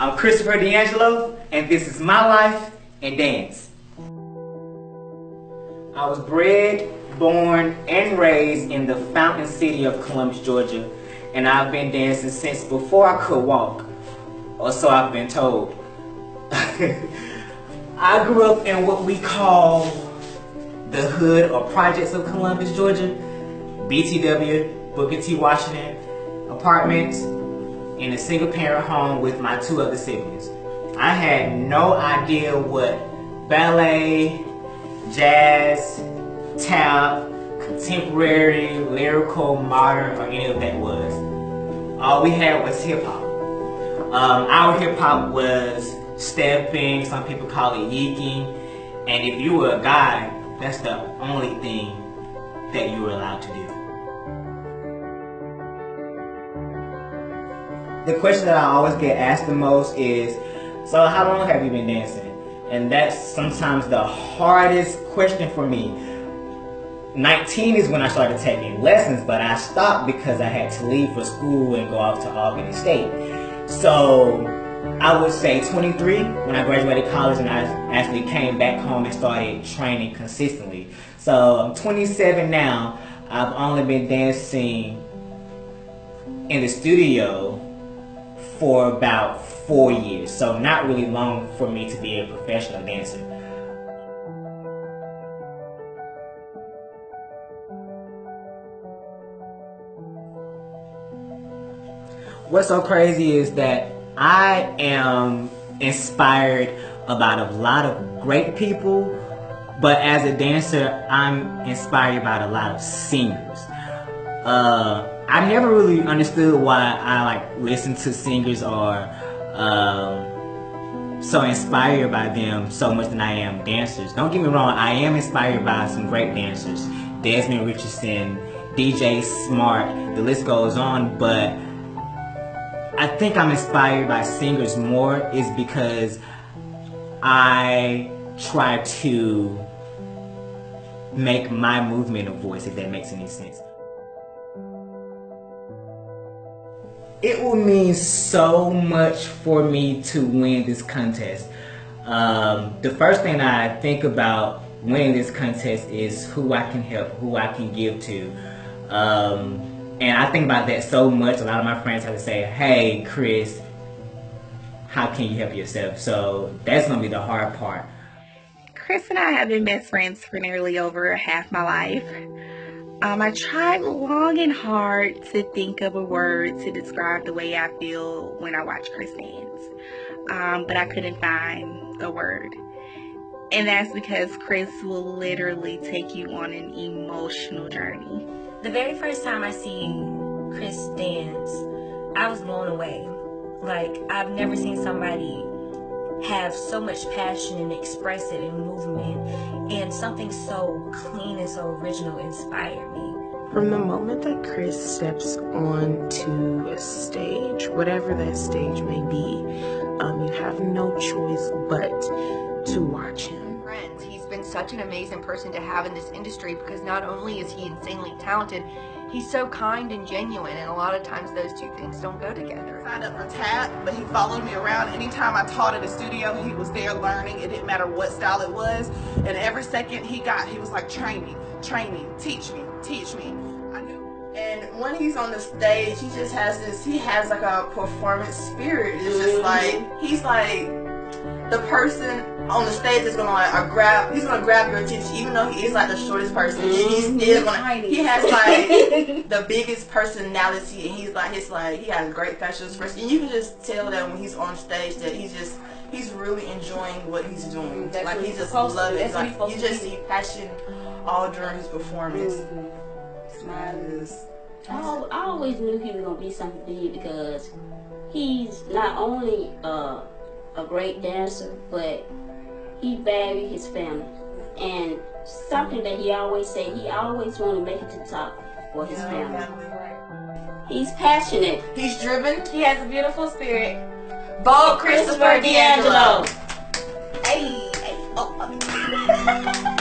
I'm Christopher D'Angelo, and this is my life in dance. I was bred, born, and raised in the fountain city of Columbus, Georgia, and I've been dancing since before I could walk, or so I've been told. I grew up in what we call the hood or projects of Columbus, Georgia, BTW, Booker T. Washington, apartments, in a single parent home with my two other siblings. I had no idea what ballet, jazz, tap, contemporary, lyrical, modern, or any of that was. All we had was hip hop. Our hip hop was stepping, some people call it yeeking, and if you were a guy, that's the only thing that you were allowed to do. The question that I always get asked the most is, so how long have you been dancing? And that's sometimes the hardest question for me. 19 is when I started taking lessons, but I stopped because I had to leave for school and go off to Albany State. So I would say 23 when I graduated college and I actually came back home and started training consistently. So I'm 27 now. I've only been dancing in the studio for about 4 years, so not really long for me to be a professional dancer. What's so crazy is that I am inspired about a lot of great people, but as a dancer, I'm inspired by a lot of singers. I never really understood why I listen to singers or so inspired by them so much than I am dancers. Don't get me wrong, I am inspired by some great dancers. Desmond Richardson, DJ Smart, the list goes on, but I think I'm inspired by singers more is because I try to make my movement a voice, if that makes any sense. It will mean so much for me to win this contest. The first thing I think about winning this contest is who I can help, who I can give to. And I think about that so much. A lot of my friends have to say, hey, Chris, how can you help yourself? So that's going to be the hard part. Chris and I have been best friends for nearly over half my life. I tried long and hard to think of a word to describe the way I feel when I watch Chris dance, but I couldn't find a word. And that's because Chris will literally take you on an emotional journey. The very first time I seen Chris dance, I was blown away. Like, I've never seen somebody have so much passion and express it in movement, and something so clean and so original inspired me. From the moment that Chris steps onto a stage, whatever that stage may be, you have no choice but to watch him. He's been such an amazing person to have in this industry because not only is he insanely talented, he's so kind and genuine, and a lot of times those two things don't go together. I signed up for tap, but he followed me around. Anytime I taught at the studio, he was there learning. It didn't matter what style it was, and every second he was like, train me, teach me, teach me. I knew. And when he's on the stage, he just has he has like a performance spirit. It's just like, he's like the person on the stage is gonna he's gonna grab your attention, even though he is like the shortest person. He's still gonna, he has like the biggest personality, and he has great facial expression. And you can just tell that when he's on stage that he's really enjoying what he's doing. Like, he just loves it. Like, you just see passion all during his performance. I always knew he was gonna be something big because he's not only a great dancer, but he valued his family. And something that he always said, he always wanted to make it to the top for his family. He's passionate. He's driven. He has a beautiful spirit. Vote Christopher D'Angelo. Hey, hey, oh.